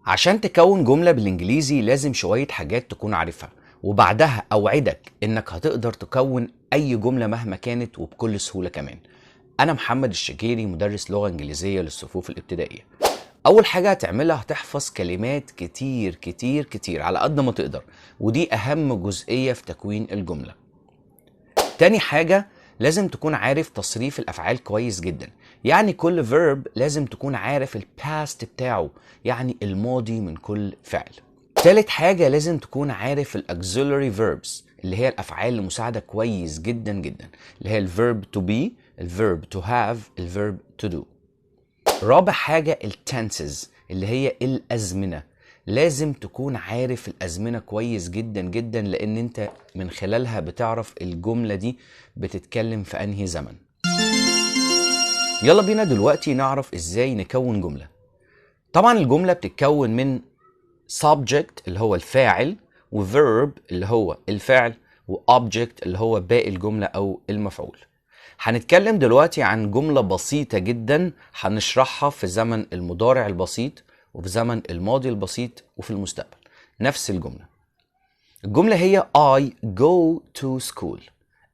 عشان تكون جملة بالانجليزي لازم شوية حاجات تكون عارفها، وبعدها اوعدك انك هتقدر تكون اي جملة مهما كانت وبكل سهولة كمان. انا محمد الشجيري، مدرس لغة انجليزية للصفوف الابتدائية. اول حاجة هتعملها هتحفظ كلمات كتير كتير كتير على قد ما تقدر، ودي اهم جزئية في تكوين الجملة. تاني حاجة لازم تكون عارف تصريف الافعال كويس جدا، يعني كل verb لازم تكون عارف الباست بتاعه، يعني الماضي من كل فعل. تالت حاجة لازم تكون عارف الاكسلري verbs اللي هي الافعال المساعدة كويس جدا جدا، اللي هي الverb to be، الverb to have، الverb to do. رابع حاجة التنسز اللي هي الازمنة، لازم تكون عارف الازمنة كويس جدا جدا، لان انت من خلالها بتعرف الجملة دي بتتكلم في انهي زمن. يلا بينا دلوقتي نعرف ازاي نكون جملة. طبعا الجملة بتتكون من subject اللي هو الفاعل، وverb اللي هو الفعل، وobject اللي هو باقي الجملة او المفعول. هنتكلم دلوقتي عن جملة بسيطة جدا هنشرحها في زمن المضارع البسيط، وفي زمن الماضي البسيط، وفي المستقبل. نفس الجملة هي I go to school،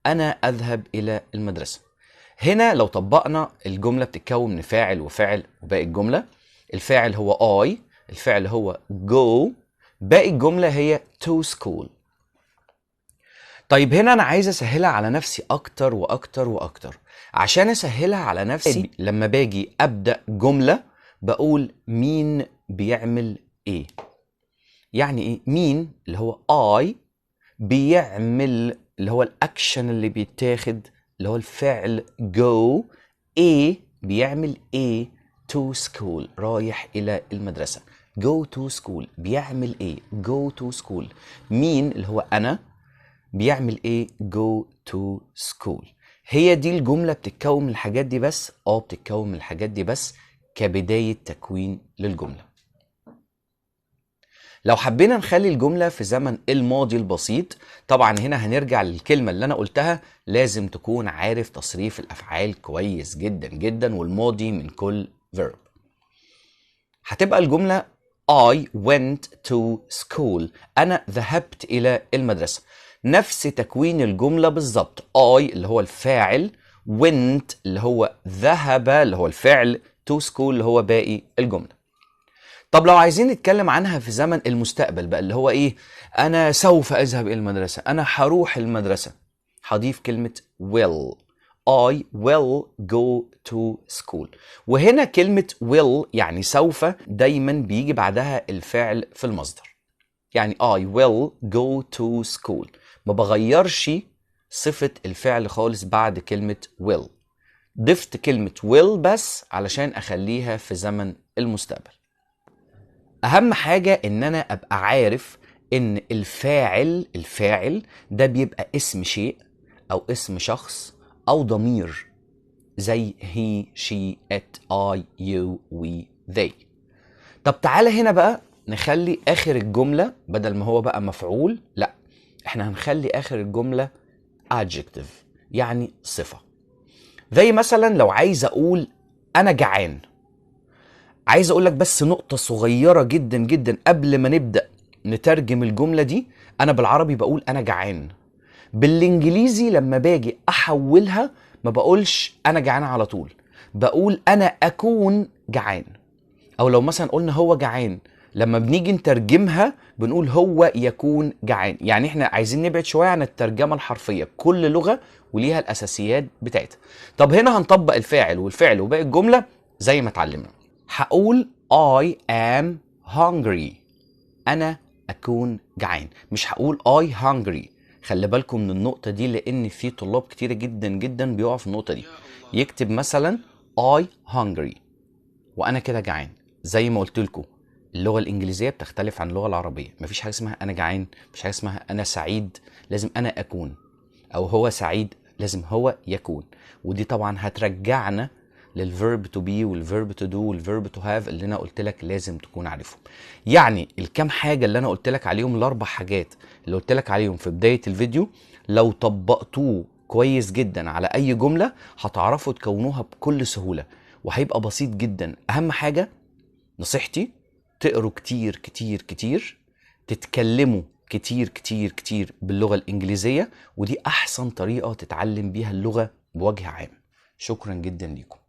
أنا أذهب إلى المدرسة. هنا لو طبقنا الجملة بتتكون من فاعل وفعل وباقي الجملة. الفاعل هو I، الفعل هو go، باقي الجملة هي to school. طيب هنا أنا عايز أسهلها على نفسي أكتر وأكتر وأكتر. عشان أسهلها على نفسي لما باجي أبدأ جملة بقول مين بيعمل إيه. يعني إيه؟ مين اللي هو I، بيعمل اللي هو الأكشن اللي بيتاخد اللي هو الفعل go، إيه بيعمل إيه to school، رايح إلى المدرسة. go to school بيعمل إيه، go to school. مين اللي هو أنا بيعمل ايه go to school. هي دي الجملة بتتكون من الحاجات دي بس، بتتكون من الحاجات دي بس كبداية تكوين للجملة. لو حبينا نخلي الجملة في زمن الماضي البسيط، طبعا هنا هنرجع للكلمة اللي انا قلتها، لازم تكون عارف تصريف الافعال كويس جدا جدا والماضي من كل verb. هتبقى الجملة I went to school، أنا ذهبت إلى المدرسة. نفس تكوين الجملة بالظبط، I اللي هو الفاعل، went اللي هو ذهب اللي هو الفعل، to school اللي هو باقي الجملة. طب لو عايزين نتكلم عنها في زمن المستقبل بقى اللي هو إيه، أنا سوف أذهب إلى المدرسة، أنا هروح المدرسة، هضيف كلمة will. I will go to school. وهنا كلمة will يعني سوف دايما بيجي بعدها الفعل في المصدر، يعني I will go to school، ما بغيرش صفة الفعل خالص بعد كلمة will. ضفت كلمة will بس علشان أخليها في زمن المستقبل. أهم حاجة إن أنا أبقى عارف إن الفاعل ده بيبقى اسم شيء أو اسم شخص أو ضمير، زي he she it I you we they. طب تعالى هنا بقى نخلي آخر الجملة بدل ما هو بقى مفعول، لا احنا هنخلي آخر الجملة adjective يعني صفة. زي مثلا لو عايز أقول أنا جعان، عايز أقولك بس نقطة صغيرة جدا جدا قبل ما نبدأ نترجم الجملة دي. أنا بالعربي بقول أنا جعان، بالإنجليزي لما باجي أحولها ما بقولش أنا جعان على طول، بقول أنا أكون جعان. أو لو مثلا قلنا هو جعان، لما بنيجي نترجمها بنقول هو يكون جعان. يعني احنا عايزين نبعد شوية عن الترجمة الحرفية، كل لغة وليها الأساسيات بتاعتها. طب هنا هنطبق الفاعل والفعل وباقي الجملة زي ما اتعلمنا. هقول I am hungry، أنا أكون جعان، مش هقول I hungry. خلي بالكم من النقطة دي، لأن في طلاب كتيرة جدا جدا بيقعوا في النقطة دي، يكتب مثلا I hungry وأنا كده جعان. زي ما قلت لكم اللغة الإنجليزية بتختلف عن اللغة العربية، مفيش حاجة اسمها أنا جعان، مفيش حاجة اسمها أنا سعيد، لازم أنا أكون، أو هو سعيد لازم هو يكون. ودي طبعا هترجعنا للverb to be والverb to do والverb to have اللي أنا قلت لك لازم تكون عارفهم. يعني الكام حاجة اللي أنا قلت لك عليهم، الأربع حاجات اللي قلت لك عليهم في بداية الفيديو، لو طبقتوه كويس جدا على أي جملة هتعرفوا تكونوها بكل سهولة وهيبقى بسيط جدا. أهم حاجة نصيحتي تقروا كتير كتير كتير، تتكلموا كتير كتير كتير باللغة الإنجليزية، ودي أحسن طريقة تتعلم بيها اللغة بوجه عام. شكرا جدا ليكم.